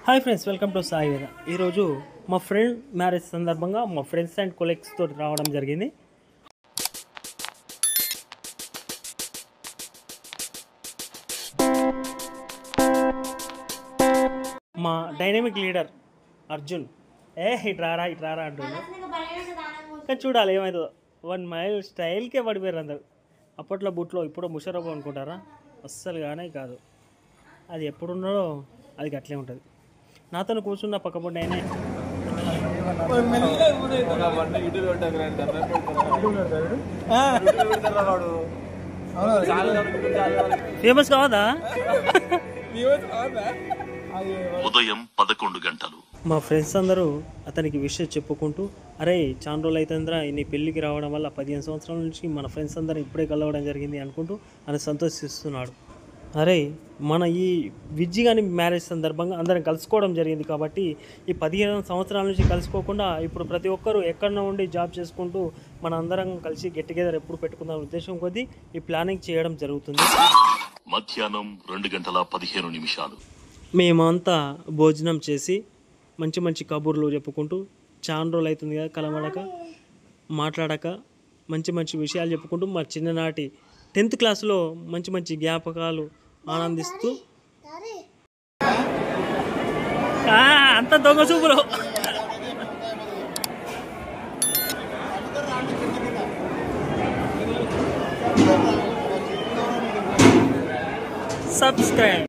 Hi friends, welcome to Sai వేద. ఈరోజు మా ఫ్రెండ్ మ్యారేజ్ సందర్భంగా మా ఫ్రెండ్స్ అండ్ కొలీగ్స్ తోటి రావడం జరిగింది. మా డైనమిక్ లీడర్ అర్జున్ ఇట్రారా అంటుంది. కానీ చూడాలి ఏమైందో. 1 మైల్ స్టైల్కే పడిపోయారు అందరు. అప్పట్లో బుట్లో ఇప్పుడు ముషరఫ్ అనుకుంటారా? అస్సలు కానీ కాదు. అది ఎప్పుడున్నాడో అది అట్లే ఉంటుంది. నాతో కూర్చున్న పక్కపొండి అయినా ఫేమస్ కావదా? ఉదయం 11 గంటలు. మా ఫ్రెండ్స్ అందరూ అతనికి విషయం చెప్పుకుంటూ, అరే చాలా రోజులు అవుతుందిరా నీ పెళ్ళికి రావడం వల్ల 15 సంవత్సరాల నుంచి మన ఫ్రెండ్స్ అందరూ ఇప్పుడే కలవడం జరిగింది అనుకుంటూ అని సంతోషిస్తున్నాడు. అరే మన ఈ విజ్జి కానీ మ్యారేజ్ సందర్భంగా అందరం కలుసుకోవడం జరిగింది కాబట్టి ఈ 15 సంవత్సరాల నుంచి కలుసుకోకుండా ఇప్పుడు ప్రతి ఒక్కరూ ఎక్కడో ఉండి జాబ్ చేసుకుంటూ మన అందరం కలిసి గెట్ టుగెదర్ ఎప్పుడు పెట్టుకుందాం ఉద్దేశం కొద్దీ ఈ ప్లానింగ్ చేయడం జరుగుతుంది. మధ్యాహ్నం 2:15. మేమంతా భోజనం చేసి మంచి మంచి కబుర్లు చెప్పుకుంటూ చాలా రోజులు అవుతుంది కదా కలవడక మాట్లాడక మంచి మంచి విషయాలు చెప్పుకుంటూ మా చిన్ననాటి 10th క్లాస్లో మంచి మంచి జ్ఞాపకాలు ఆనందిస్తూ అంత దొంగ చూపులు. సబ్స్క్రైబ్.